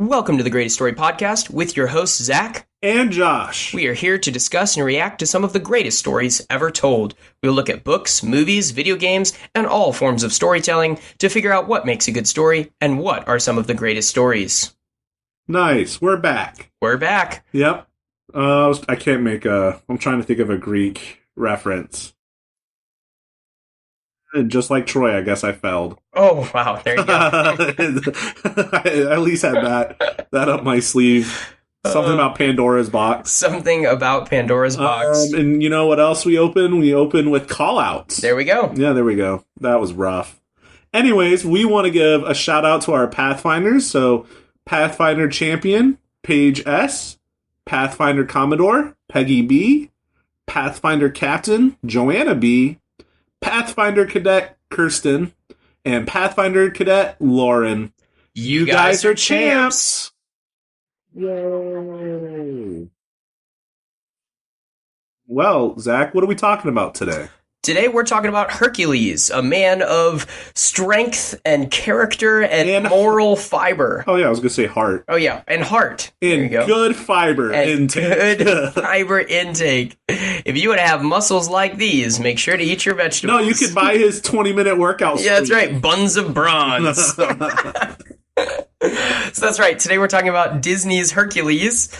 Welcome to the Greatest Story Podcast with your hosts, Zac and Josh. We are here to discuss and react to some of the greatest stories ever told. We'll look at books, movies, video games, and all forms of storytelling to figure out what makes a good story and what are some of the greatest stories. Nice. We're back. We're back. Yep. I can't make I'm trying to think of a Greek reference. Just like Troy, I guess I failed. Oh, wow. There you go. I at least had that up my sleeve. Something about Pandora's box. Something about Pandora's box. And you know what else we open? We open with call-outs. There we go. Yeah, there we go. That was rough. Anyways, we want to give a shout-out to our Pathfinders. So, Pathfinder Champion, Paige S. Pathfinder Commodore, Peggy B. Pathfinder Captain, Joanna B. Pathfinder Cadet Kirsten, and Pathfinder Cadet Lauren. You guys are champs! Yay! Well, Zach, what are we talking about today? Today we're talking about Hercules, a man of strength and character and moral fiber. Oh yeah, I was going to say heart. Oh yeah, and heart. And good fiber intake. Good fiber intake. If you want to have muscles like these, make sure to eat your vegetables. No, you could buy his 20-minute workout. Yeah, that's right. Buns of bronze. So that's right. Today we're talking about Disney's Hercules,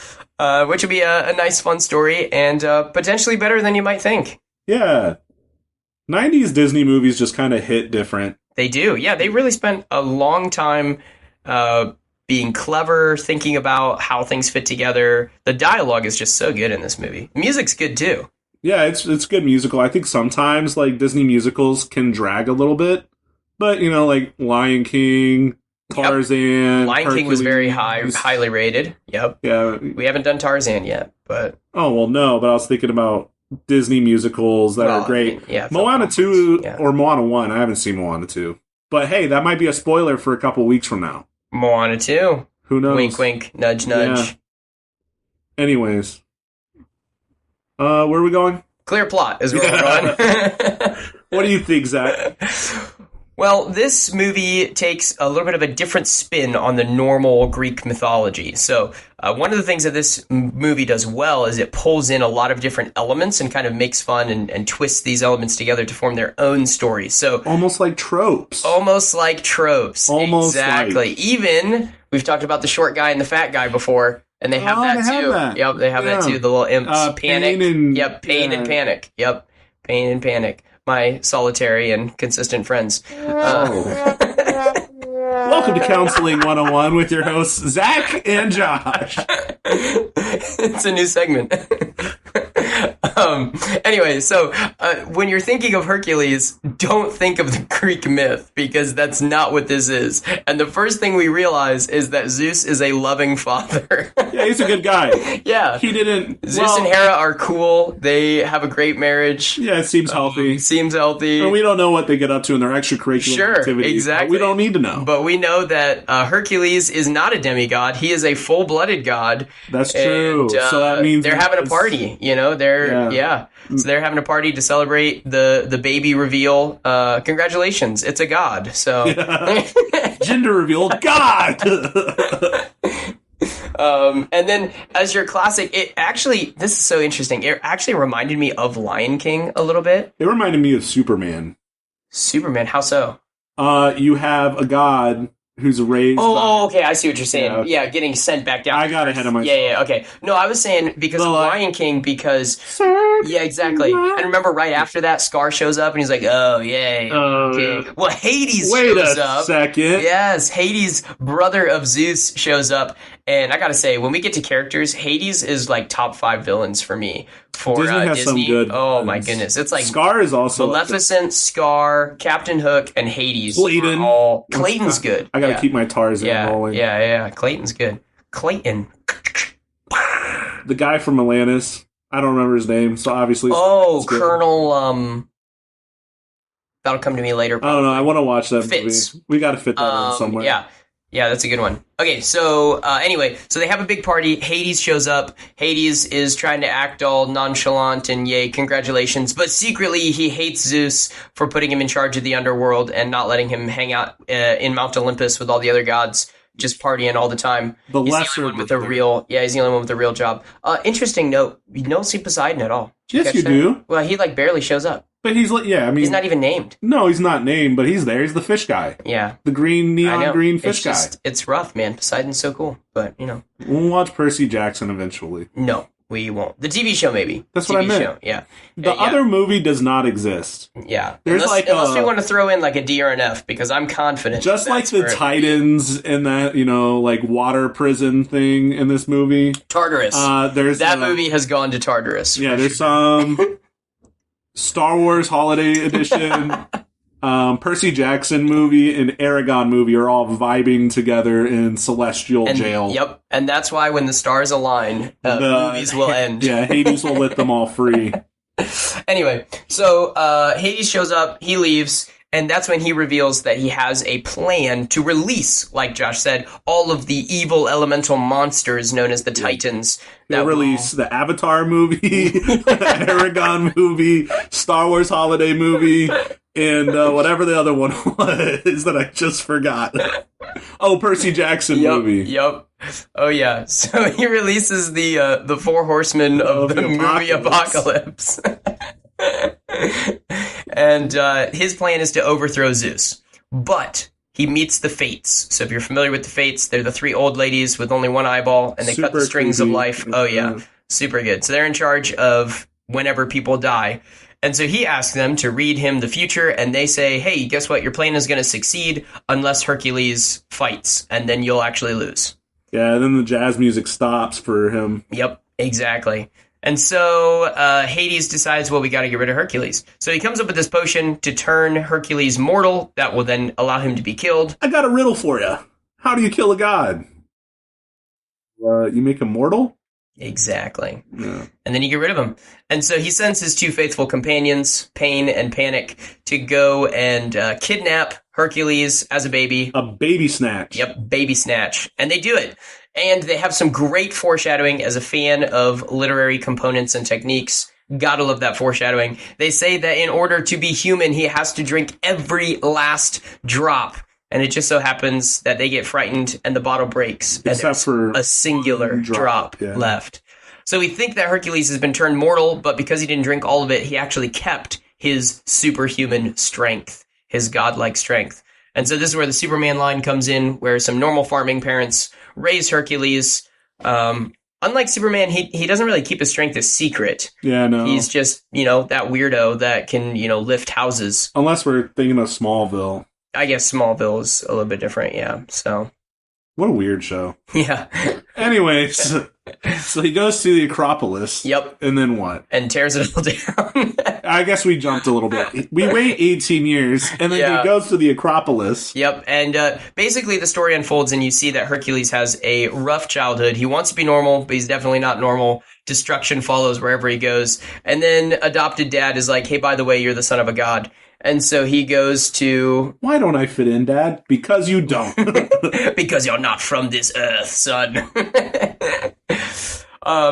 which will be a nice, fun story and potentially better than you might think. Yeah. 90s Disney movies just kind of hit different. They do. Yeah, they really spent a long time being clever, thinking about how things fit together. The dialogue is just so good in this movie. The music's good, too. Yeah, it's good musical. I think sometimes, like, Disney musicals can drag a little bit. But, you know, like, Lion King, Tarzan, Yep. Lion Hercules. King was very highly rated. Yep. Yeah. We haven't done Tarzan yet, but... Oh, well, no, but I was thinking about Disney musicals that are great. I mean, yeah, Moana 2 or Moana 1. I haven't seen Moana 2. But hey, that might be a spoiler for a couple weeks from now. Moana 2. Who knows? Wink, wink, nudge, nudge. Yeah. Anyways. Where are we going? Clear plot is where we're going. What do you think, Zach? Well, this movie takes a little bit of a different spin on the normal Greek mythology. So one of the things that this movie does well is it pulls in a lot of different elements and kind of makes fun and twists these elements together to form their own story. So almost like tropes. Almost like tropes. Almost exactly. Like. Even, we've talked about the short guy and the fat guy before, and they have that too. Yep, they have that too. The little imps. Panic. Pain and panic. Yep, pain and panic. My solitary and consistent friends. Welcome to Counseling 101 with your hosts, Zac and Josh. It's a new segment. Anyway, so when you're thinking of Hercules, don't think of the Greek myth, because that's not what this is. And the first thing we realize is that Zeus is a loving father. Yeah, he's a good guy. Yeah. He didn't... Zeus and Hera are cool. They have a great marriage. Yeah, it seems healthy. And we don't know what they get up to in their extracurricular activities. Exactly. We don't need to know. But we know that Hercules is not a demigod. He is a full-blooded god. That's true. So that means they're having a party. You know, So they're having a party to celebrate the baby reveal. Congratulations, it's a god. So gender reveal, god. And then as your classic, this is so interesting. It actually reminded me of Lion King a little bit. It reminded me of Superman. Superman, how so? You have a god who's raised... okay, I see what you're saying. Yeah, getting sent back down. I got ahead of myself. Yeah, okay. No, I was saying because of Lion King, because... Yeah, exactly. And remember, right after that, Scar shows up, and he's like, oh, yay. Okay. Well, Hades shows up. Wait a second. Yes, Hades, brother of Zeus, shows up. And I gotta say, when we get to characters, Hades is like top 5 villains for me. For Disney has some good villains. My goodness. It's like... Scar is also... Maleficent, Scar, Captain Hook, and Hades. Clayton. Clayton's good. I gotta keep my Tarzan rolling. Yeah. Clayton's good. Clayton. The guy from Atlantis. I don't remember his name, so obviously... Colonel... That'll come to me later. Probably. I don't know. I want to watch that Fits. movie. We got to fit that in somewhere. Yeah, that's a good one. Okay, so anyway, so they have a big party. Hades shows up. Hades is trying to act all nonchalant and yay, congratulations. But secretly, he hates Zeus for putting him in charge of the underworld and not letting him hang out in Mount Olympus with all the other gods just partying all the time. The He's lesser the only one with of a the real, he's the only one with a real job. Interesting note, you don't see Poseidon at all. Did Yes, catch you that? do. Well, he like barely shows up. But he's like, I mean, He's not even named. No, he's not named, but he's there. He's the fish guy. Yeah. The green, neon green fish guy. It's rough, man. Poseidon's so cool, but, you know. We'll watch Percy Jackson eventually. No, we won't. The TV show, maybe. That's what I meant. Show, yeah. The other movie does not exist. Yeah. There's unless we want to throw in like a D or an F, because I'm confident. Just like the Titans and that, like water prison thing in this movie. Tartarus. That movie has gone to Tartarus. Yeah, there's some Star Wars Holiday Edition, Percy Jackson movie, and Aragon movie are all vibing together in celestial jail. Yep, and that's why when the stars align, movies will end. Yeah, Hades will let them all free. Anyway, so Hades shows up, he leaves, and that's when he reveals that he has a plan to release, like Josh said, all of the evil elemental monsters known as the Titans. They'll release the Avatar movie, Aragon movie, Star Wars Holiday movie, and whatever the other one was that I just forgot. Oh, Percy Jackson movie. Yep. Oh yeah. So he releases the four horsemen of the movie Apocalypse. And his plan is to overthrow Zeus. But he meets the Fates. So if you're familiar with the Fates, they're the three old ladies with only one eyeball, and they cut the strings of life. Oh yeah. Super good. So they're in charge of whenever people die. And so he asks them to read him the future, and they say, hey, guess what? Your plan is going to succeed unless Hercules fights, and then you'll actually lose. Yeah, and then the jazz music stops for him. Yep, exactly. And so Hades decides, well, we got to get rid of Hercules. So he comes up with this potion to turn Hercules mortal that will then allow him to be killed. I got a riddle for you. How do you kill a god? You make him mortal? Exactly. Yeah. And then you get rid of him. And so he sends his two faithful companions, Pain and Panic, to go and kidnap Hercules as a baby. A baby snatch. Yep, baby snatch. And they do it. And they have some great foreshadowing. As a fan of literary components and techniques, gotta love that foreshadowing. They say that in order to be human, he has to drink every last drop. And it just so happens that they get frightened and the bottle breaks. And Except for a singular drop left. So we think that Hercules has been turned mortal, but because he didn't drink all of it, he actually kept his superhuman strength, his godlike strength. And so this is where the Superman line comes in, where some normal farming parents raise Hercules. Unlike Superman, he doesn't really keep his strength a secret. Yeah, no. He's just, that weirdo that can, lift houses. Unless we're thinking of Smallville. I guess Smallville is a little bit different, yeah. So, what a weird show. Yeah. Anyways, so he goes to the Acropolis. Yep. And then what? And tears it all down. I guess we jumped a little bit. We wait 18 years, and then he goes to the Acropolis. Yep. And basically the story unfolds, and you see that Hercules has a rough childhood. He wants to be normal, but he's definitely not normal. Destruction follows wherever he goes. And then adopted dad is like, hey, by the way, you're the son of a god. And so he goes to... Why don't I fit in, Dad? Because you don't. Because you're not from this earth, son.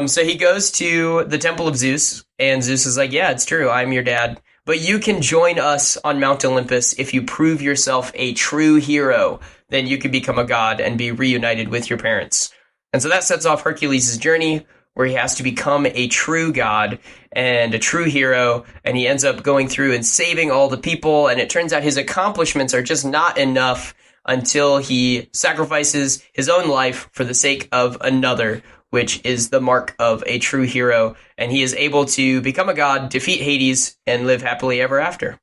So he goes to the Temple of Zeus, and Zeus is like, yeah, it's true, I'm your dad. But you can join us on Mount Olympus if you prove yourself a true hero. Then you can become a god and be reunited with your parents. And so that sets off Hercules' journey, where he has to become a true god and a true hero, and he ends up going through and saving all the people, and it turns out his accomplishments are just not enough until he sacrifices his own life for the sake of another, which is the mark of a true hero, and he is able to become a god, defeat Hades, and live happily ever after.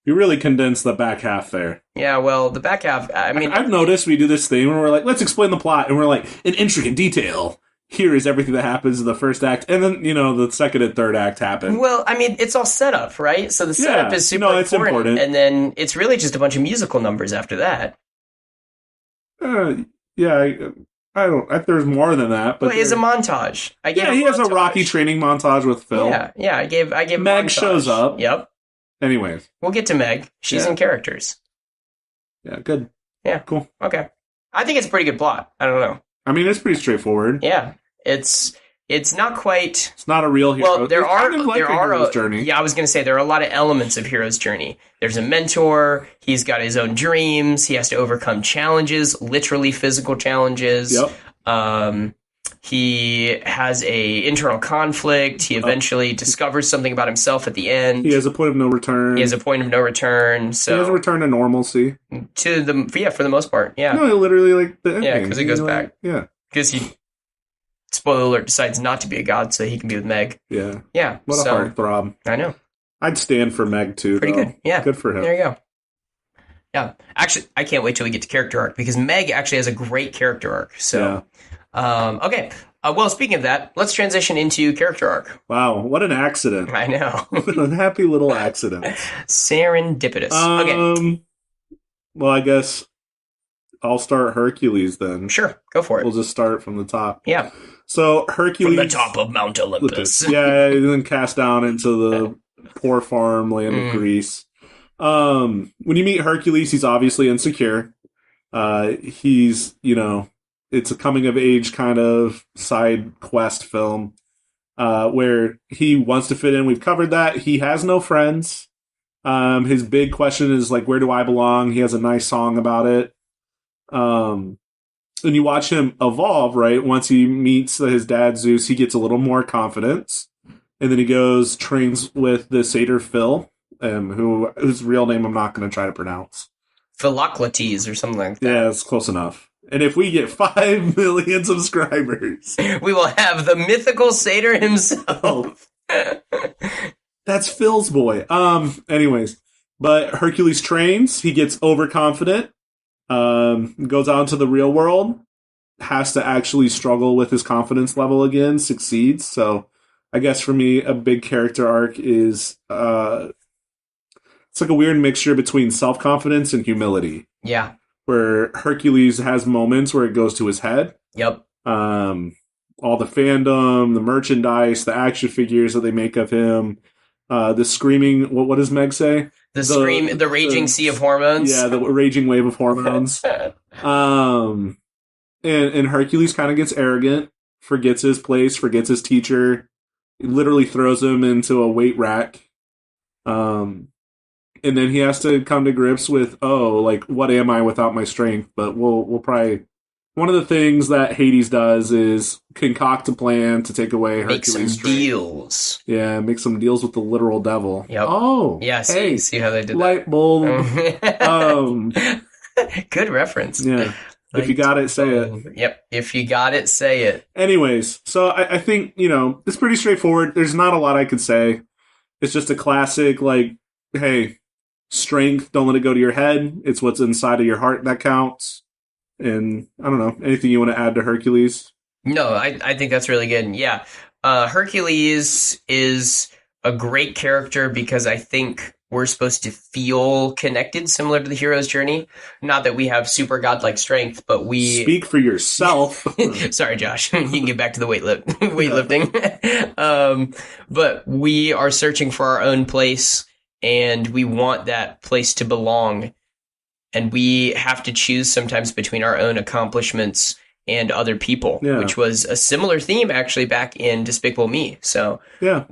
You really condensed the back half there. Yeah, well, the back half, I mean... I've noticed we do this thing where we're like, let's explain the plot, and we're like, in intricate detail. Here is everything that happens in the first act, and then, the second and third act happen. Well, I mean, it's all set up, right? So the setup is super important, and then it's really just a bunch of musical numbers after that. I don't. There's more than that, but well, it's a montage. He has a Rocky training montage with Phil. Yeah. I gave Meg shows up. Yep. Anyways, we'll get to Meg. She's in characters. Yeah, good. Yeah, cool. Okay, I think it's a pretty good plot. I don't know. I mean, it's pretty straightforward. Yeah, it's It's not quite. It's not a real hero. Well, there It's are kind of like there a are hero's journey. Yeah, I was going to say there are a lot of elements of hero's journey. There's a mentor. He's got his own dreams. He has to overcome challenges, literally physical challenges. Yep. He has a internal conflict. He eventually discovers something about himself at the end. He has a point of no return. So He has a return to normalcy. For the most part, yeah. No, literally like the ending. Yeah, because he goes back. Yeah. Because he, spoiler alert, decides not to be a god so he can be with Meg. Yeah. Yeah. What a heartthrob. I know. I'd stand for Meg too. Pretty good. Yeah. Good for him. There you go. Yeah. Actually, I can't wait till we get to character arc because Meg actually has a great character arc. So, okay. Well, speaking of that, let's transition into character arc. Wow, what an accident. I know. A happy little accident. Serendipitous. Okay. Well, I guess I'll start Hercules then. Sure. Go for it. We'll just start from the top. Yeah. So Hercules... From the top of Mount Olympus. Yeah, and then cast down into the poor farm land of Greece. When you meet Hercules, he's obviously insecure. He's, it's a coming-of-age kind of side quest film where he wants to fit in. We've covered that. He has no friends. His big question is, like, where do I belong? He has a nice song about it. And you watch him evolve, right? Once he meets his dad, Zeus, he gets a little more confidence. And then he goes, trains with the satyr Phil, whose real name I'm not going to try to pronounce. Philocrates or something like that. Yeah, it's close enough. And if we get 5 million subscribers, we will have the mythical satyr himself. That's Phil's boy. Anyways, but Hercules trains. He gets overconfident. Goes out into the real world. Has to actually struggle with his confidence level again. Succeeds. So, I guess for me, a big character arc is it's like a weird mixture between self-confidence and humility. Yeah. Where Hercules has moments where it goes to his head. Yep. All the fandom, the merchandise, the action figures that they make of him, the screaming. What does Meg say? The raging sea of hormones. Yeah, the raging wave of hormones. And Hercules kind of gets arrogant, forgets his place, forgets his teacher, literally throws him into a weight rack. And then he has to come to grips with, what am I without my strength? But we'll probably... One of the things that Hades does is concoct a plan to take away Hercules' Make some strength. Deals. Yeah, make some deals with the literal devil. Yep. Oh, yeah. See how they did light bulb. Good reference. Yeah. If you got it, say it. Yep. If you got it, say it. Anyways, so I think, it's pretty straightforward. There's not a lot I could say. It's just a classic, hey, strength, don't let it go to your head. It's what's inside of your heart that counts. And I don't know, anything you want to add to Hercules? No, I think that's really good. Yeah. Hercules is a great character because I think we're supposed to feel connected, similar to the hero's journey. Not that we have super godlike strength, but we... Speak for yourself. Sorry, Josh. You can get back to the weightlifting. But we are searching for our own place, and we want that place to belong. And we have to choose sometimes between our own accomplishments and other people, which was a similar theme actually back in Despicable Me. So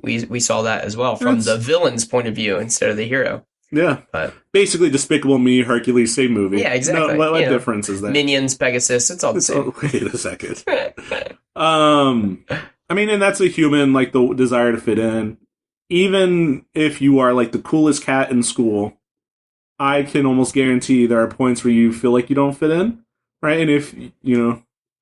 we saw that as well from the villain's point of view instead of the hero. Yeah. But basically Despicable Me, Hercules, same movie. Yeah, exactly. No, what difference is that? Minions, Pegasus, it's all the same. Wait a second. And that's a human, the desire to fit in. Even if you are the coolest cat in school, I can almost guarantee there are points where you feel like you don't fit in, right? And if,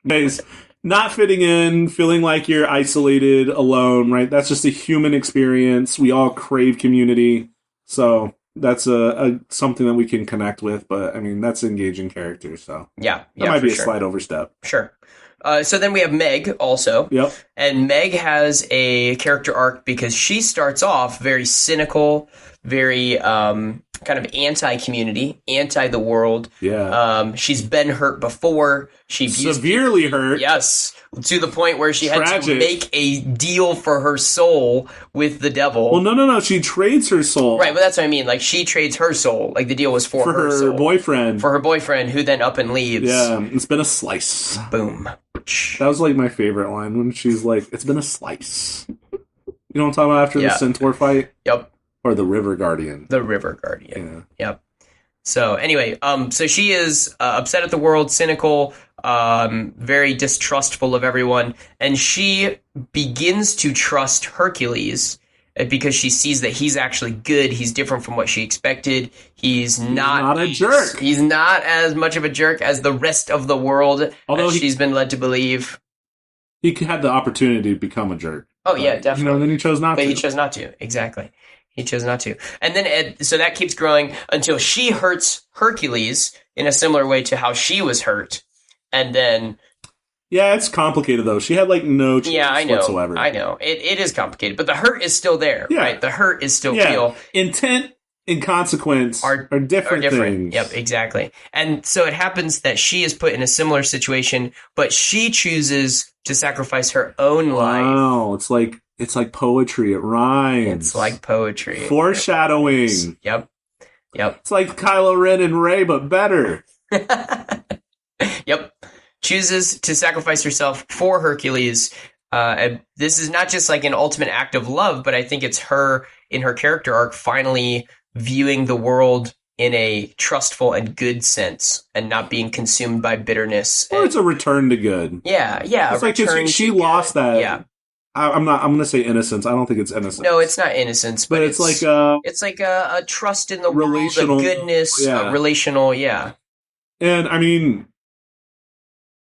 guys, not fitting in, feeling like you're isolated, alone, right? That's just a human experience. We all crave community. So that's something that we can connect with. But, that's engaging characters. So that might be a slight overstep. Sure. So then we have Meg also. Yep. And Meg has a character arc because she starts off very cynical, very kind of anti-community, anti the world. Yeah. She's been hurt before. She severely hurt. Yes. To the point where she Tragic. had to make a deal for her soul with the devil. Well, no. She trades her soul. Right, but that's what I mean. She trades her soul. The deal was for her soul. boyfriend. For her boyfriend, who then up and leaves. Yeah, it's been a slice. Boom. torch. That was like my favorite line when she's like, "It's been a slice." You know what I'm talking about after the centaur fight? Yep. Or the River Guardian. The River Guardian. Yeah. Yep. So anyway, so she is upset at the world, cynical, very distrustful of everyone, and she begins to trust Hercules because she sees that he's actually good. He's different from what she expected. He's not a jerk. He's not as much of a jerk as the rest of the world, although she's been led to believe. He had the opportunity to become a jerk. Oh, yeah, definitely. Then he chose not to. But he chose not to, exactly. He chose not to. And then, so that keeps growing until she hurts Hercules in a similar way to how she was hurt. And then... Yeah, it's complicated, though. She had, no chance whatsoever. I know. It is complicated. But the hurt is still there, right? The hurt is still real. Intent and consequence are different things. Yep, exactly. And so it happens that she is put in a similar situation, but she chooses to sacrifice her own life. Wow, it's like poetry. It rhymes. It's like poetry. Foreshadowing. Yep. It's like Kylo Ren and Rey, but better. Yep. Chooses to sacrifice herself for Hercules. And this is not just like an ultimate act of love, but I think it's her in her character arc finally viewing the world in a trustful and good sense and not being consumed by bitterness. Or it's a return to good. Yeah. It's like she lost that. Yeah. I'm going to say innocence. I don't think it's innocence. No, it's not innocence, but it's like a trust in the world, a goodness, relational, And I mean,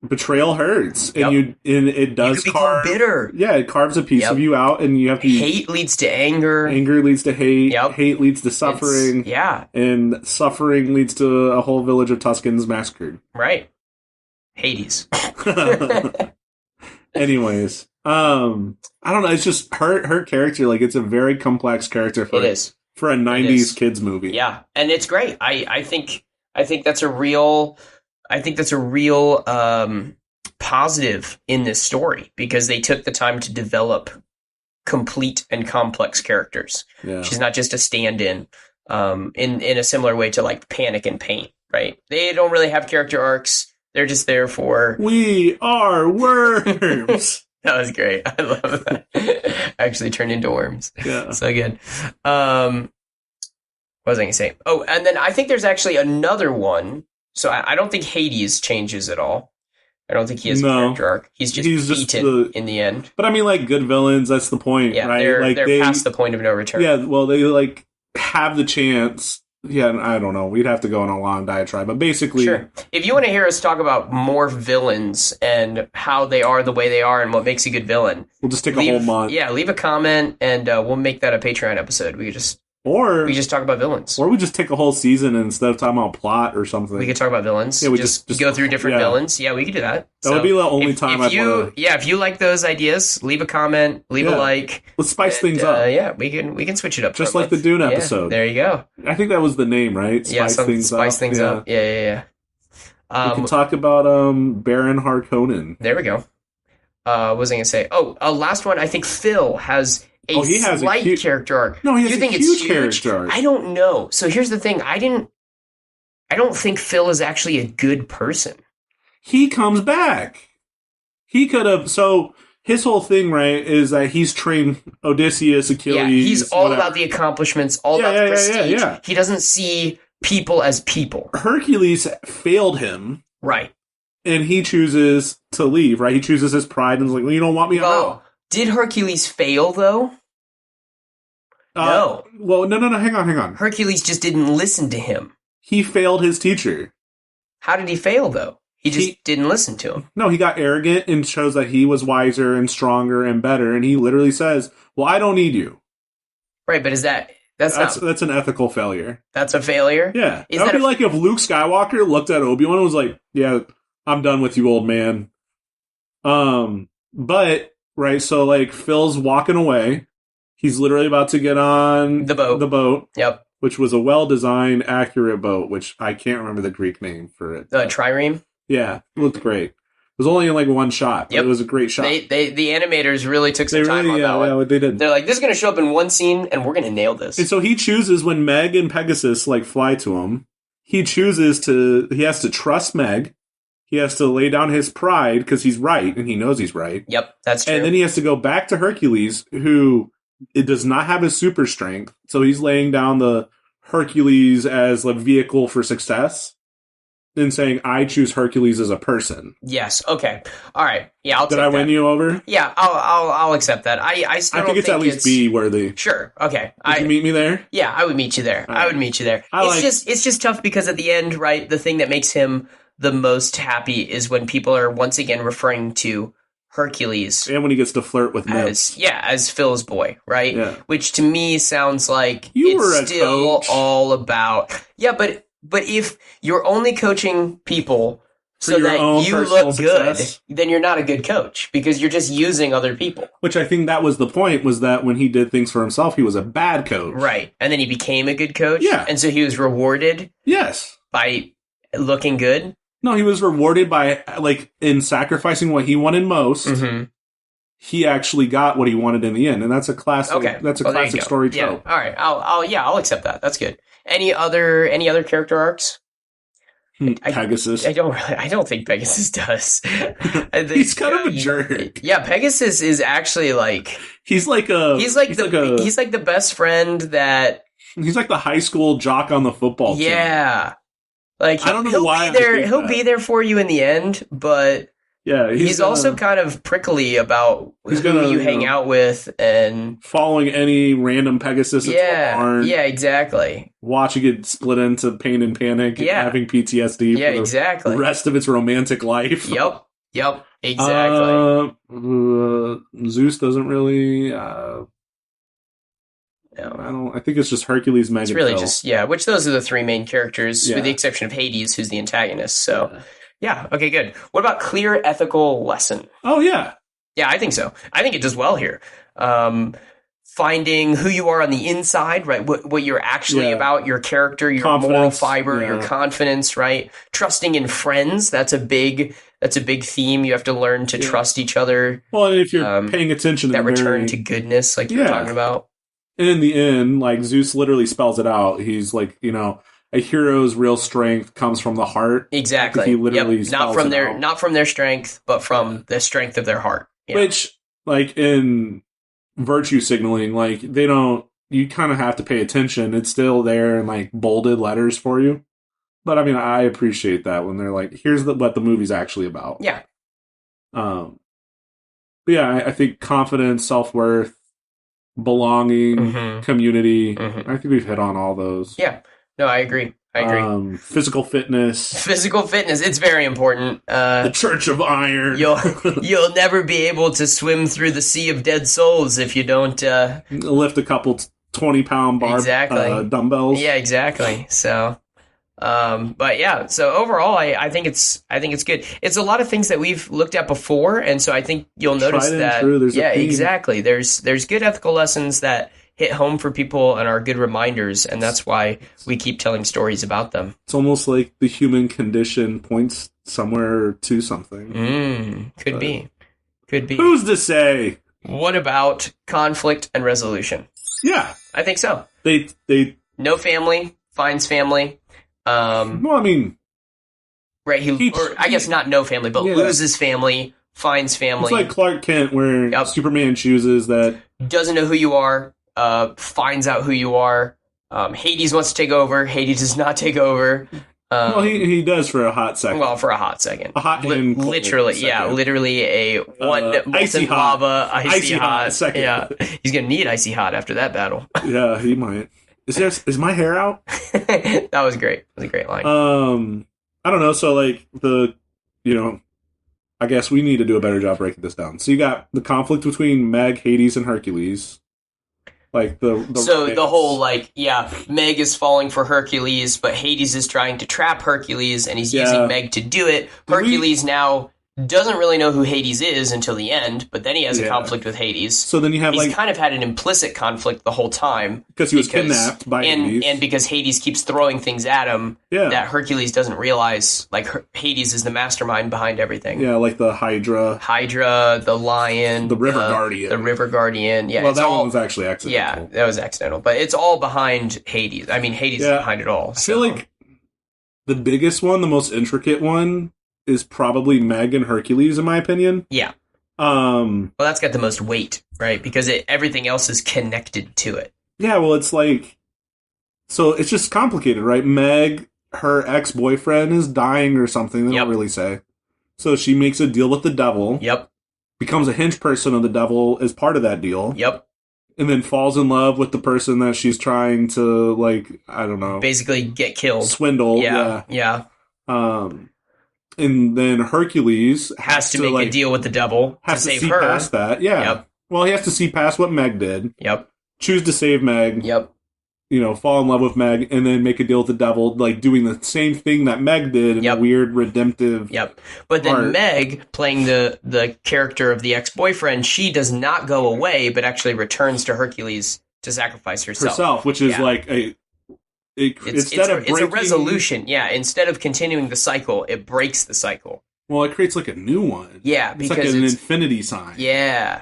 betrayal hurts, and it does become bitter. Yeah, it carves a piece of you out, and you have to. Hate leads to anger. Anger leads to hate. Yep. Hate leads to suffering. And suffering leads to a whole village of Tuscans massacred. Right. Hades. Anyways, I don't know. It's just her character. It's a very complex character for a '90s kids movie. Yeah, and it's great. I think that's a real. I think that's a real positive in this story because they took the time to develop complete and complex characters. Yeah. She's not just a stand-in in a similar way to like Panic and Paint, right? They don't really have character arcs. They're just there for... We are worms! That was great. I love that. Actually turned into worms. Yeah. So good. What was I going to say? Oh, and then I think there's actually another one. So I don't think Hades changes at all. I don't think he has a character arc. He's just beaten in the end. But I mean, good villains, that's the point, right? They're past the point of no return. Yeah, well, they, have the chance. Yeah, I don't know. We'd have to go on a long diatribe. But basically... Sure. If you want to hear us talk about more villains and how they are the way they are and what makes a good villain... We'll just take a whole month. Yeah, leave a comment and we'll make that a Patreon episode. We just talk about villains. Or we just take a whole season and instead of talking about plot or something. We could talk about villains. Yeah, we just go through different villains. Yeah, we could do that. That would be the only time I'd want to... Yeah, if you like those ideas, leave a comment, leave a like. Let's spice things up. Yeah, we can switch it up. Just like the Dune episode. There you go. I think that was the name, right? Spice things up. Yeah. We can talk about Baron Harkonnen. There we go. What was I going to say? Oh, last one. I think Phil has... he has slight character arc. No, he has a huge character arc. I don't know. So here's the thing. I don't think Phil is actually a good person. He comes back. He could have... So his whole thing, right, is that he's trained Odysseus, Achilles... Yeah, he's all about the accomplishments, all about the prestige. Yeah. He doesn't see people as people. Hercules failed him. Right. And he chooses to leave, right? He chooses his pride and is like, well, you don't want me, I'm out. Did Hercules fail, though? No. Well, no, hang on. Hercules just didn't listen to him. He failed his teacher. How did he fail, though? He just didn't listen to him. No, he got arrogant and shows that he was wiser and stronger and better, and he literally says, well, I don't need you. Right, but that's an ethical failure. That's a failure? Yeah. That would be like if Luke Skywalker looked at Obi-Wan and was like, yeah, I'm done with you, old man. But... Right, so Phil's walking away. He's literally about to get on the boat. Yep. Which was a well-designed, accurate boat, which I can't remember the Greek name for it. Trireme? Yeah, it looked great. It was only in one shot, but it was a great shot. The animators really took some time on that one. Yeah, they did. They're like, this is going to show up in one scene, and we're going to nail this. And so he chooses, when Meg and Pegasus fly to him, he has to trust Meg. He has to lay down his pride because he's right, and he knows he's right. Yep, that's true. And then he has to go back to Hercules, who it does not have his super strength. So he's laying down the Hercules as a vehicle for success and saying, I choose Hercules as a person. Yes. Okay. All right. Yeah, I'll take that. Did I win you over? Yeah, I'll accept that. I still think it's at least B worthy. Sure. Okay. Would you meet me there? Yeah, I would meet you there. Right. I would meet you there. It's just tough because at the end, right, the thing that makes him the most happy is when people are once again referring to Hercules. And when he gets to flirt with Myths. As Phil's boy, right? Yeah. Which to me sounds like You were it's a still coach. all about... Yeah, but if you're only coaching people so your that own you personal look good, success. then you're not a good coach because you're just using other people. Which I think that was the point, was that when he did things for himself, he was a bad coach. Right. And then he became a good coach. Yeah. And so he was rewarded Yes. by looking good. No, he was rewarded by, like, in sacrificing what he wanted most, Mm-hmm. he actually got what he wanted in the end. And that's a classic, Okay. that's a Well, there you classic go. story Yeah. trope. All right. I'll accept that. That's good. Any other character arcs? Pegasus. I don't think Pegasus does. He's kind of a jerk. Yeah, Pegasus is actually like He's like the best friend that he's like the high school jock on the football team. Yeah. Like I don't know he'll why be there. I think He'll that. be there for you in the end, but Yeah, he's also kind of prickly about who you hang out with and following any random Pegasus into a barn. Yeah, exactly. Watching it split into pain and panic and having PTSD for the rest of its romantic life. Yep, exactly. Zeus doesn't really... No. I think it's just Hercules, Meg, It's really Phil. just, which those are the three main characters, with the exception of Hades, who's the antagonist. So, okay, good. What about clear ethical lesson? Oh, yeah. Yeah, I think so. I think it does well here. Finding who you are on the inside, right? What you're actually about, your character, your moral fiber, your confidence, right? Trusting in friends. That's a big theme. You have to learn to trust each other. Well, and if you're paying attention, that return to goodness, like you're talking about. And in the end, like Zeus literally spells it out. He's like, a hero's real strength comes from the heart. Exactly. He literally not from their strength, but from the strength of their heart. Yeah. Which, like in virtue signaling, like you kind of have to pay attention. It's still there in like bolded letters for you. But I mean, I appreciate that when they're like, here's what the movie's actually about. Yeah. But yeah, I think confidence, self-worth, belonging, community. I think we've hit on all those. Yeah. No, I agree. Physical fitness. It's very important. The Church of Iron. You'll never be able to swim through the sea of dead souls if you don't lift a couple 20-pound bar dumbbells. Yeah, exactly. So, but yeah. So overall, I think it's good. It's a lot of things that we've looked at before, and so I think you'll notice that. Exactly. There's good ethical lessons that hit home for people and are good reminders, and that's why we keep telling stories about them. It's almost like the human condition points somewhere to something. Could be. Who's to say? What about conflict and resolution? Yeah, I think so. They no family finds family. Well, I mean, right? I guess not no family, but loses family, finds family. It's like Clark Kent, where Superman chooses that doesn't know who you are. Finds out who you are. Hades wants to take over. Hades does not take over. Well, he does for a hot second. Well, for a hot second. Literally a one molten lava, icy hot second. Yeah, he's gonna need icy hot after that battle. Yeah, he might. Is my hair out? That was great. It was a great line. I don't know. So like I guess we need to do a better job breaking this down. So you got the conflict between Meg, Hades, and Hercules. Like the whole Meg is falling for Hercules, but Hades is trying to trap Hercules, and he's using Meg to do it. Hercules now doesn't really know who Hades is until the end, but then he has a conflict with Hades. So then you have he's kind of had an implicit conflict the whole time because he was kidnapped by Hades, and because Hades keeps throwing things at him that Hercules doesn't realize. Like Hades is the mastermind behind everything. Yeah, like the Hydra, the lion, the River Guardian, the River Guardian. Yeah, well, that one was actually accidental. Yeah, that was accidental, but it's all behind Hades. I mean, Hades is behind it all. I feel like the biggest one, the most intricate one, is probably Meg and Hercules, in my opinion. Yeah. Well, that's got the most weight, right? Because everything else is connected to it. Yeah, well, it's like... So it's just complicated, right? Meg, her ex-boyfriend is dying or something. They don't really say. So she makes a deal with the devil. Yep. Becomes a hinge person of the devil as part of that deal. Yep. And then falls in love with the person that she's trying to, like, I don't know. Basically get killed. Swindle. Yeah. And then Hercules has to make a deal with the devil to save her. Past that. Yeah. Yep. Well, he has to see past what Meg did. Yep. Choose to save Meg. Yep. Fall in love with Meg, and then make a deal with the devil, like doing the same thing that Meg did in a weird, redemptive. Yep. But then Meg, playing the character of the ex-boyfriend, she does not go away, but actually returns to Hercules to sacrifice herself. Which is like it's a resolution. Yeah. Instead of continuing the cycle, it breaks the cycle. Well, it creates like a new one. Yeah, it's like an infinity sign. Yeah.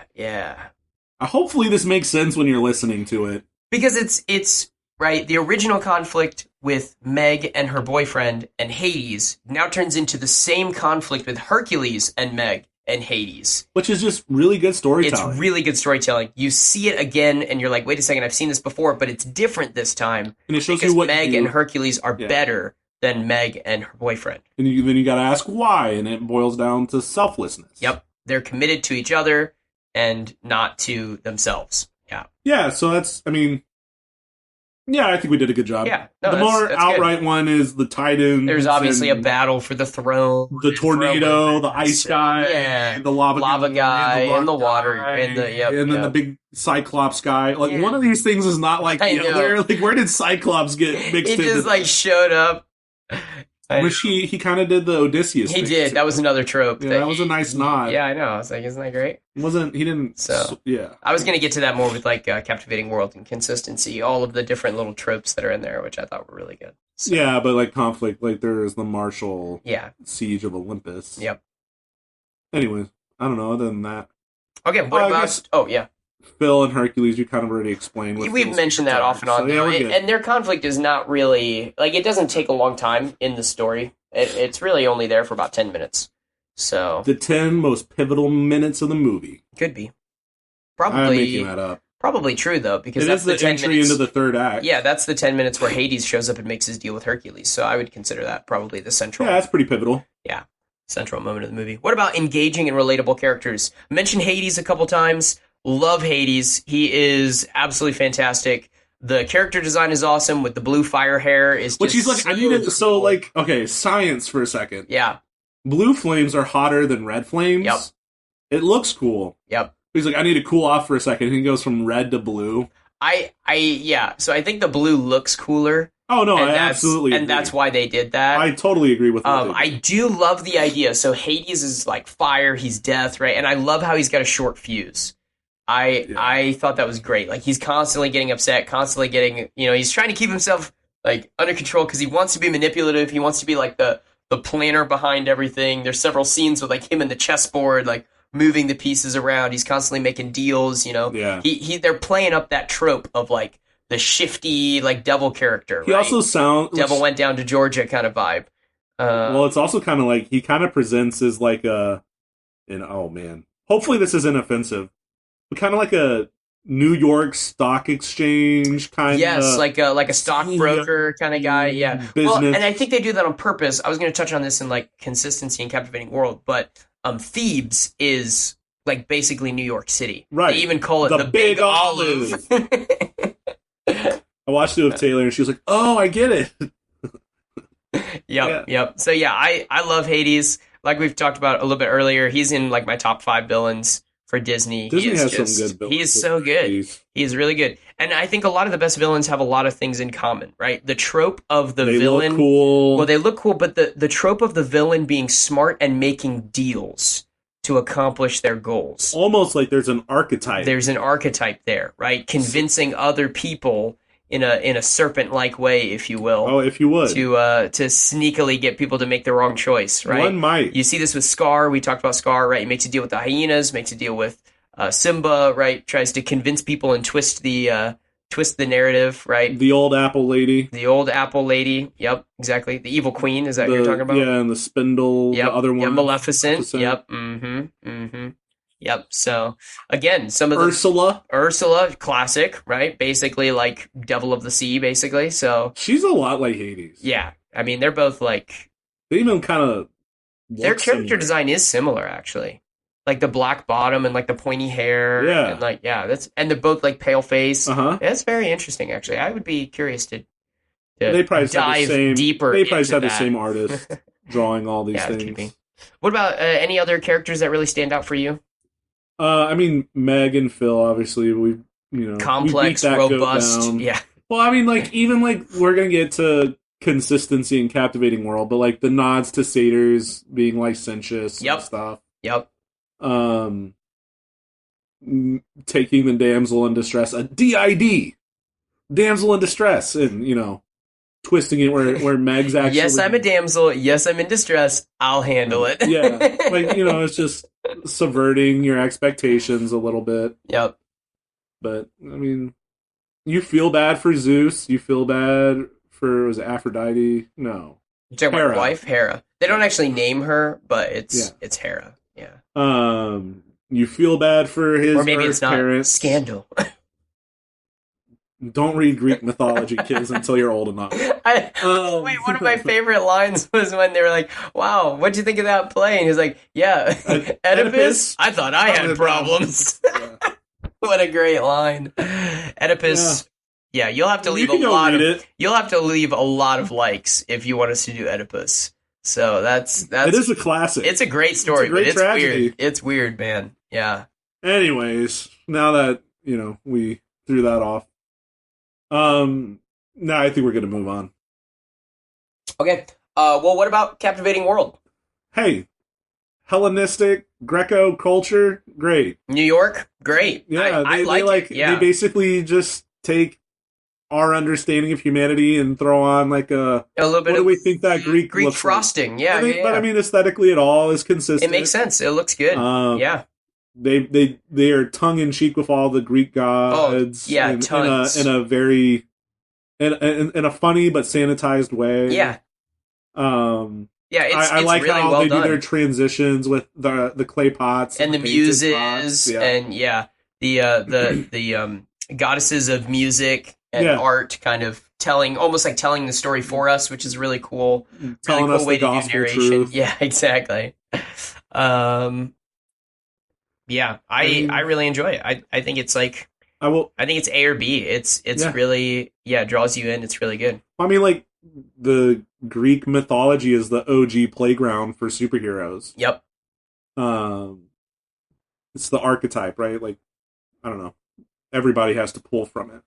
Hopefully, this makes sense when you're listening to it. Because it's right, the original conflict with Meg and her boyfriend and Hades now turns into the same conflict with Hercules and Meg and Hades. Which is just really good storytelling. It's really good storytelling. You see it again, and you're like, wait a second, I've seen this before, but it's different this time. And it shows because you what Meg and Hercules are better than Meg and her boyfriend. And then you gotta ask why, and it boils down to selflessness. Yep. They're committed to each other and not to themselves. Yeah. Yeah, so that's, I think we did a good job. Yeah. No, the more outright one is the Titans. There's obviously a battle for the throne. The tornado, the ice guy, the lava guy, and the water, and then the big Cyclops guy. Like, one of these things is not like the other. Like, where did Cyclops get mixed in? He just, showed up. Which he kind of did the Odysseus thing. He did. Too. That was another trope. Yeah, that was a nice nod. Yeah, I know. I was like, isn't that great? He didn't... So, yeah. I was going to get to that more with, Captivating World and consistency. All of the different little tropes that are in there, which I thought were really good. So. Yeah, but, conflict. There's the martial siege of Olympus. Yep. Anyways, I don't know. Other than that... Okay, what about... Oh, yeah. Phil and Hercules, you kind of already explained. We've mentioned that off and on. So, and their conflict is not really... it doesn't take a long time in the story. It's really only there for about 10 minutes. So the 10 most pivotal minutes of the movie. Could be. Probably. I'm making that up. Probably true, though, because that's the 10 entry minutes, into the third act. Yeah, that's the 10 minutes where Hades shows up and makes his deal with Hercules. So I would consider that probably the central... Yeah, that's pretty pivotal. Yeah, central moment of the movie. What about engaging and relatable characters? I mentioned Hades a couple times. Love Hades. He is absolutely fantastic. The character design is awesome with the blue fire hair. Which he's like, I needed... Cool. So, okay, science for a second. Yeah. Blue flames are hotter than red flames. Yep. It looks cool. Yep. He's like, I need to cool off for a second. And he goes from red to blue. Yeah. So I think the blue looks cooler. Oh, no, I absolutely agree. And that's why they did that. I totally agree with that. I do love the idea. So Hades is fire, he's death, right? And I love how he's got a short fuse. I thought that was great. He's constantly getting upset, constantly getting, he's trying to keep himself, under control because he wants to be manipulative. He wants to be, the planner behind everything. There's several scenes with, him and the chessboard, moving the pieces around. He's constantly making deals, Yeah. They're playing up that trope of, the shifty, devil character, He also sounds... Devil went down to Georgia kind of vibe. Well, it's also kind of he kind of presents as oh, man. Hopefully this isn't offensive. But kind of like a New York stock exchange kind of... Yes, like a stockbroker kind of guy, yeah. Business. Well, and I think they do that on purpose. I was going to touch on this in, consistency and Captivating World, but Thebes is, basically New York City. Right. They even call it the Big Olive. I watched it with Taylor, and she was like, oh, I get it. Yep. So, yeah, I love Hades. Like we've talked about a little bit earlier, he's in, my top 5 villains for Disney. Disney has some good villains. He is so good. He is really good. And I think a lot of the best villains have a lot of things in common, right? The trope of the villain... They look cool. Well, they look cool, but the trope of the villain being smart and making deals to accomplish their goals. Almost like there's an archetype. There's an archetype there, right? Convincing other people in a serpent-like way, if you will. Oh, if you would. To sneakily get people to make the wrong choice, right? One might. You see this with Scar. We talked about Scar, right? He makes a deal with the hyenas, makes a deal with Simba, right? Tries to convince people and twist the twist the narrative, right? The old apple lady. The old apple lady. Yep, exactly. The evil queen, is that what you're talking about? Yeah, and the spindle, Yep. the other one. Yep, Maleficent. Yep. Yep. So again, some of the Ursula, classic, right? Basically like Devil of the Sea, basically. So she's a lot like Hades. yeah. I mean, they're both like they even kind of their character design is similar, actually. Like the black bottom and like the pointy hair. Yeah. And like and they're both like pale face. Uh-huh. That's very interesting, actually. I would be curious to they probably dive deeper. They probably have the same artist drawing all these things. What about any other characters that really stand out for you? I mean, Meg and Phil, obviously, complex, robust. Yeah. Well, I mean, like even like we're gonna get to consistency and captivating world, but like the nods to satyrs being licentious and stuff. Yep. Taking the damsel in distress, a DID, damsel in distress, and twisting it where Meg's actually. Yes, I'm a damsel. Yes, I'm in distress. I'll handle it. Yeah, like it's just subverting your expectations a little bit. Yep. But I mean, you feel bad for Zeus. You feel bad for was it Aphrodite? No, you're talking about wife Hera. They don't actually name her, but it's Hera. Yeah. You feel bad for his or maybe it's not parents. Scandal. Don't read Greek mythology, kids, until you're old enough. Wait, one of my favorite lines was when they were like, "Wow, what'd you think of that play?" And he's like, "Yeah, Oedipus. I thought I had problems." Yeah. What a great line, Oedipus. Yeah, you'll have to leave you'll have to leave a lot of likes if you want us to do Oedipus. So that's it is a classic. It's a great story, it's a great tragedy. Weird. It's weird, man. Yeah. Anyways, now that we threw that off. No, I think we're going to move on. Okay. Well, what about Captivating World? Hey, Hellenistic, Greco culture, great. New York, great. Yeah, they basically just take our understanding of humanity and throw on like a little bit. What do we think that Greek frosting? Like? Yeah, But I mean, aesthetically, it all is consistent. It makes sense. It looks good. Yeah. They are tongue in cheek with all the Greek gods. Oh, yeah, tons. In a very in a funny but sanitized way. Yeah. I like really how well they done. do their transitions with the clay pots and the muses and the goddesses of music and art, kind of almost like telling the story for us, which is really cool. Telling really cool us way the to gospel do narration. truth. Yeah, exactly. Yeah, I really enjoy it. I think it's like I think it's A or B. It's really draws you in. It's really good. I mean, like the Greek mythology is the OG playground for superheroes. Yep. It's the archetype, right? Like I don't know. Everybody has to pull from it.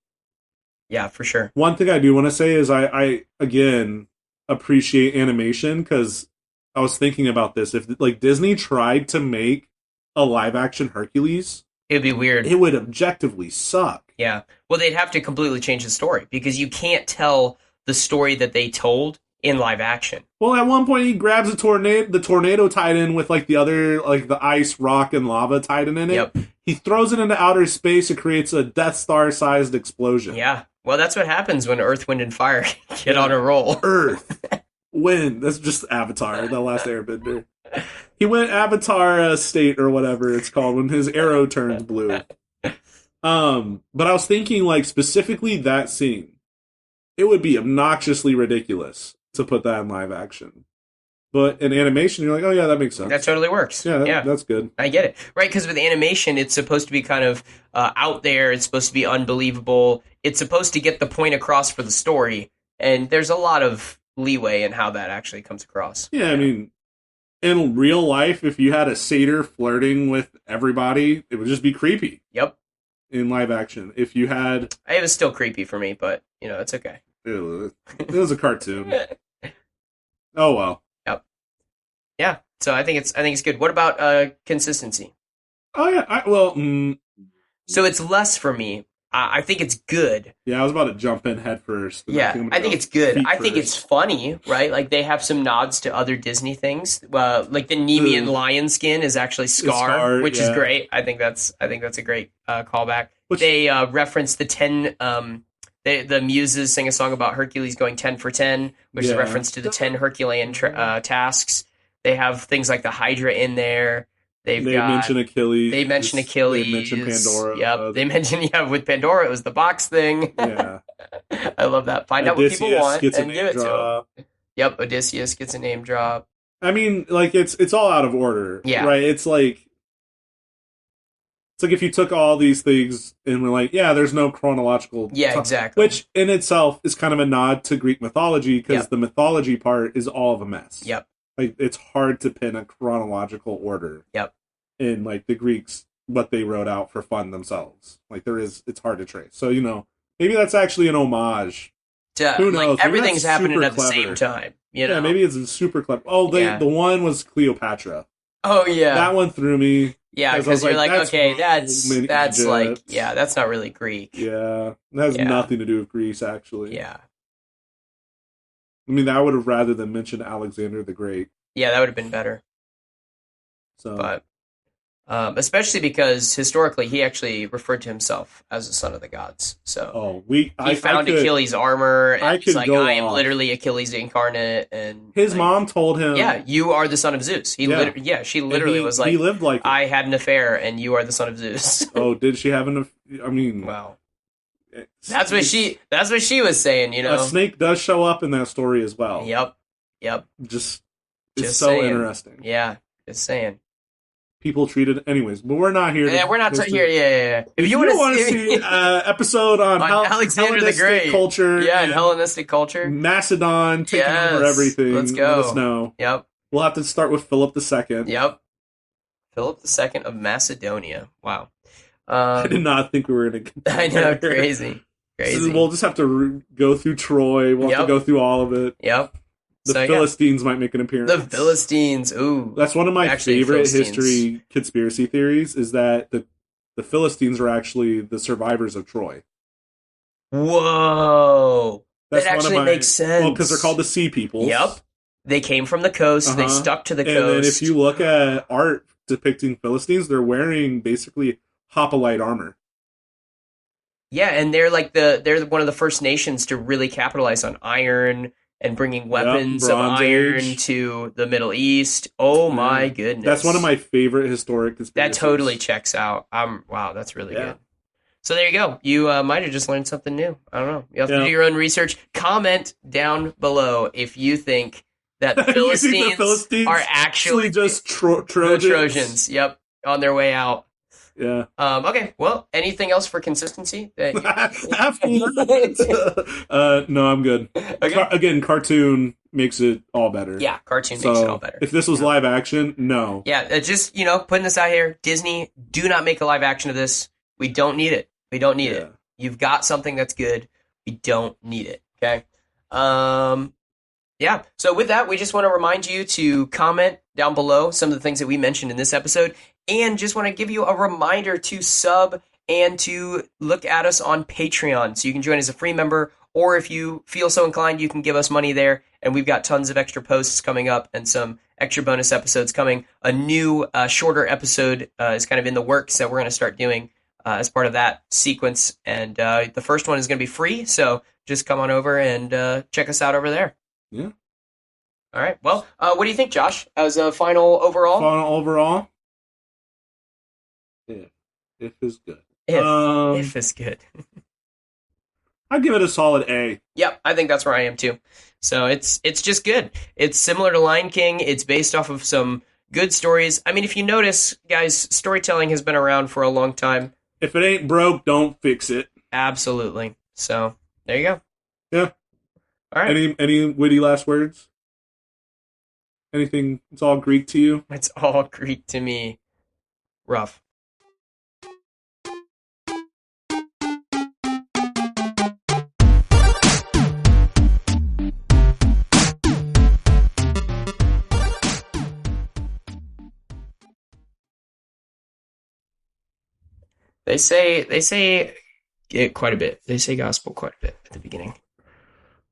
Yeah, for sure. One thing I do want to say is I again appreciate animation because I was thinking about this. If like Disney tried to make a live action Hercules, it'd be weird. It would objectively suck. Yeah. Well, they'd have to completely change the story because you can't tell the story that they told in live action. Well, at one point he grabs the tornado titan with like the other like the ice, rock, and lava titan in it. Yep. He throws it into outer space. It creates a Death Star sized explosion. Yeah. Well, that's what happens when Earth, Wind, and Fire get on a roll. Earth, Wind. That's just Avatar, the last Airbender. He went Avatar state or whatever it's called when his arrow turns blue. But I was thinking like specifically that scene, it would be obnoxiously ridiculous to put that in live action. But in animation, you're like, oh yeah, that makes sense. That totally works. Yeah, that's good. I get it. Right, because with animation, it's supposed to be kind of out there. It's supposed to be unbelievable. It's supposed to get the point across for the story. And there's a lot of leeway in how that actually comes across. Yeah, I mean, in real life, if you had a satyr flirting with everybody, it would just be creepy. Yep. In live action. If you had... It was still creepy for me, but, it's okay. It was a cartoon. Oh, well. Yep. Yeah, so I think it's good. What about consistency? Oh, yeah. So it's less for me. I think it's good. Yeah, I was about to jump in head first. Yeah, I think it's good. I think it's funny, right? Like they have some nods to other Disney things. Like the Nemean lion skin is actually Scar, which is great. I think that's a great callback. They reference the 10. The Muses sing a song about Hercules going 10 for 10, which is a reference to the 10 Herculean tasks. They have things like the Hydra in there. They mention Achilles. They mention Achilles. They mention Pandora. Yep. They mention with Pandora it was the box thing. Yeah. I love that. Find Odysseus out what people want and give it to them. Yep. Odysseus gets a name drop. I mean, like it's all out of order. Yeah. Right. It's like if you took all these things and were like, yeah, there's no chronological. Yeah, exactly. Which in itself is kind of a nod to Greek mythology because the mythology part is all of a mess. Yep. Like it's hard to pin a chronological order. Yep. In like the Greeks, what they wrote out for fun themselves. Like it's hard to trace. So, maybe that's actually an homage. Who knows? Like, everything's happening at the same time. Yeah, maybe it's super clever. Oh, the one was Cleopatra. Oh yeah. That one threw me. Yeah, because you're like, okay, that's like, yeah, that's not really Greek. Yeah, that has nothing to do with Greece, actually. Yeah. I mean, I would have rather than mentioned Alexander the Great. Yeah, that would have been better. So, but especially because historically he actually referred to himself as the son of the gods. So he found Achilles' armor, and he's like, I am literally Achilles incarnate, and his mom told him, yeah, you are the son of Zeus. She literally was like, he lived like I had an affair, and you are the son of Zeus. Oh, did she have an affair? I mean, wow. That's what she was saying, A snake does show up in that story as well. Yep. Just so saying. Interesting. Yeah, just saying. People treated anyways, but we're not here. Yeah, we're not here. Yeah. If you want to see an episode on Alexander the Great culture, and Hellenistic culture, Macedon taking over everything. Let's go. Let us know. Yep. We'll have to start with Philip II. Yep. Philip II of Macedonia. Wow. I did not think we were going to get I know, crazy. So we'll just have to go through Troy. We'll have to go through all of it. Yep. The Philistines might make an appearance. The Philistines, ooh. That's one of my favorite history conspiracy theories, is that the Philistines are actually the survivors of Troy. Whoa. That actually makes sense. Well, because they're called the Sea Peoples. Yep. They came from the coast. They stuck to the coast. And then if you look at art depicting Philistines, they're wearing basically hoplite armor. Yeah, and they're one of the first nations to really capitalize on iron and bringing weapons of iron to the Middle East. Oh my goodness. That's one of my favorite historic conspiracies. That totally checks out. Wow, that's really good. So there you go. You might have just learned something new. I don't know. You have to do your own research. Comment down below if you think that the Philistines are actually just Trojans. Yep, on their way out. Yeah. Okay. Well, anything else for consistency? No, I'm good. Okay. Again, cartoon makes it all better. Yeah, cartoon makes it all better. If this was live action, no. Yeah, just putting this out here. Disney, do not make a live action of this. We don't need it. We don't need it. You've got something that's good. We don't need it. Okay. Yeah. So with that, we just want to remind you to comment down below some of the things that we mentioned in this episode. And just want to give you a reminder to sub and to look at us on Patreon. So you can join as a free member, or if you feel so inclined, you can give us money there. And we've got tons of extra posts coming up and some extra bonus episodes coming. A new shorter episode is kind of in the works that we're going to start doing as part of that sequence. And the first one is going to be free. So just come on over and check us out over there. Yeah. All right. Well, what do you think, Josh, as a final overall? Final overall? If is good. If is good. I'd give it a solid A. Yep, I think that's where I am too. So it's just good. It's similar to Lion King. It's based off of some good stories. I mean, if you notice, guys, storytelling has been around for a long time. If it ain't broke, don't fix it. Absolutely. So there you go. Yeah. All right. Any witty last words? Anything? It's all Greek to you? It's all Greek to me. Rough. They say it quite a bit. They say gospel quite a bit at the beginning.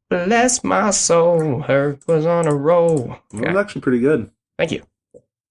Bless my soul, Herc was on a roll. That was actually pretty good. Thank you.